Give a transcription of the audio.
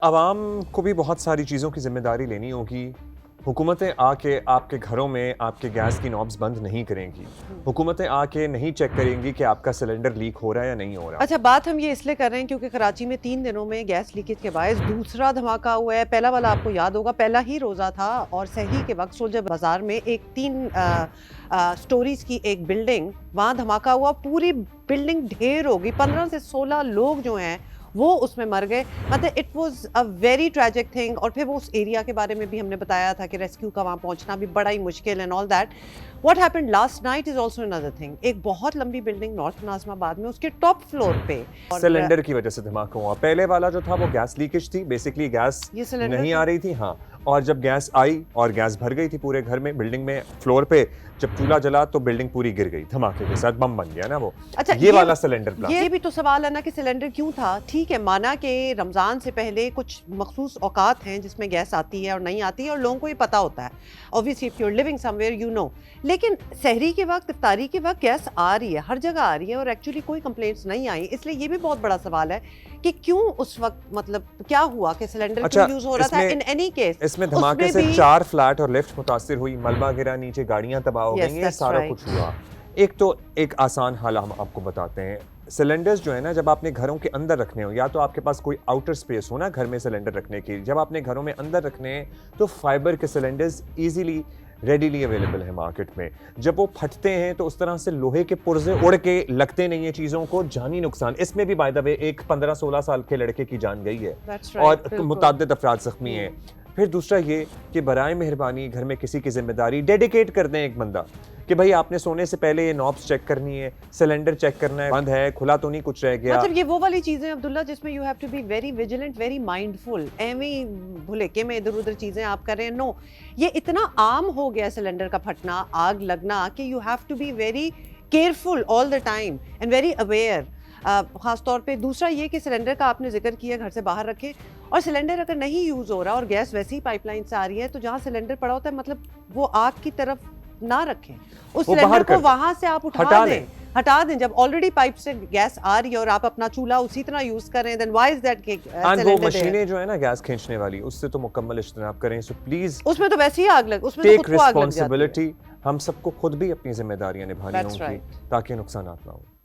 अवाम को भी बहुत सारी चीज़ों की ज़िम्मेदारी लेनी होगी। हुकूमतें आके आपके घरों में आपके गैस की नॉब्स बंद नहीं करेंगी। हुकूमतें आके नहीं चेक करेंगी कि आपका सिलेंडर लीक हो रहा है या नहीं हो रहा। अच्छा, बात हम ये इसलिए कर रहे हैं क्योंकि कराची में 3 दिनों में गैस लीकेज के बायस दूसरा धमाका हुआ है। पहला वाला आपको याद होगा, पहला ही रोज़ा था और सहरी के वक्त सोल्जर बाजार में एक 3 स्टोरीज की एक बिल्डिंग, वहाँ धमाका हुआ, पूरी बिल्डिंग ढेर हो गई। 15 से 16 लोग जो हैं वो उसमें मर गए। मतलब it was a very tragic thing. और फिर वो उस एरिया के बारे में भी हमने बताया था कि रेस्क्यू का वहाँ पहुंचना भी बड़ा ही मुश्किल and all that. What happened last night is also another thing. एक बहुत लंबी बिल्डिंग नॉर्थ नाज़िमाबाद में, उसके टॉप फ्लोर पे और सिलेंडर की वजह से धमाका हुआ। पहले वाला जो था वो गैस लीकेज थी, बेसिकली गैस ये सिलेंडर नहीं आ रही थी। हाँ, और जब गैस आई और गैस भर गई थी पूरे घर में, बिल्डिंग में, फ्लोर पे, जब चूल्हा जला तो बिल्डिंग पूरी गिर गई धमाके के साथ, बम बन गया ना वो। अच्छा, ये वाला सिलेंडर ब्लास्ट। ये भी तो सवाल है ना कि सिलेंडर क्यों था। ठीक है, माना कि रमज़ान से पहले कुछ मखसूस औकात हैं जिसमें गैस आती है और नहीं आती है और लोगों को ये पता होता है। Obviously if you are living somewhere you know. लेकिन सहरी के वक्त, इफ्तारी के वक्त गैस आ रही है, हर जगह आ रही है और एक्चुअली कोई कंप्लेंट्स नहीं आई। इसलिए ये भी बहुत बड़ा सवाल है कि क्यों उस वक्त, मतलब क्या हुआ कि सिलेंडर क्यों यूज हो रहा था। इन एनी केस इसमें धमाके से 4 फ्लैट और लिफ्ट मुतासिर हुई, मलबा गिरा नीचे, गाड़ियां तबाह हो गई, ये सारा कुछ हुआ। एक आसान हाल हम आपको बताते हैं। सिलेंडर्स जो है ना, जब आपने घरों के अंदर रखने हो, या तो आपके पास कोई आउटर स्पेस हो ना घर में सिलेंडर रखने की, जब आपने घरों में अंदर रखने हैं तो फाइबर के सिलेंडर्स इजीली रेडीली अवेलेबल है मार्केट में। जब वो फटते हैं तो उस तरह से लोहे के पुर्जे उड़ के लगते नहीं है चीज़ों को, जानी नुकसान। इसमें भी बाय द वे एक 15-16 साल के लड़के की जान गई है और मुतअद्दिद अफराद जख्मी हैं। फिर दूसरा ये कि बराए मेहरबानी घर में किसी की जिम्मेदारी डेडिकेट कर दें एक बंदा कि भाई आपने सोने से पहले ये नॉब्स चेक करनी है, सिलेंडर चेक करना है, बंद है, खुला तो नहीं कुछ रह गया। मतलब ये वो वाली चीजें अब्दुल्ला जिसमें you have to be very vigilant, very mindful. एवं भुलेखे में इधर उधर चीजें आप कर रहे हैं, नो। ये इतना आम हो गया सिलेंडर का फटना, आग लगना, कि you have to be very careful all the time and very aware. खास तौर पे दूसरा ये कि सिलेंडर का आपने जिक्र किया, घर से बाहर रखें। और सिलेंडर अगर नहीं यूज हो रहा और गैस वैसे ही पाइपलाइन से आ रही है तो जहाँ सिलेंडर पड़ा होता है, मतलब वो आग की तरफ ना रखें, उस सिलेंडर को वहां से आप हटा दें। जब ऑलरेडी पाइप से गैस आ रही है और आप अपना चूल्हा उसी तरह यूज करें, देन व्हाई इज दैट वो मशीनें जो है ना गैस खींचने वाली, उससे तो मुकम्मल इज्तनाब करें। सो प्लीज, उसमें तो वैसे ही आग लग, उसमें तो खुद को आग लग जाती है। हम सबको खुद भी अपनी जिम्मेदारियां निभानी होंगी ताकि नुकसान ना हो।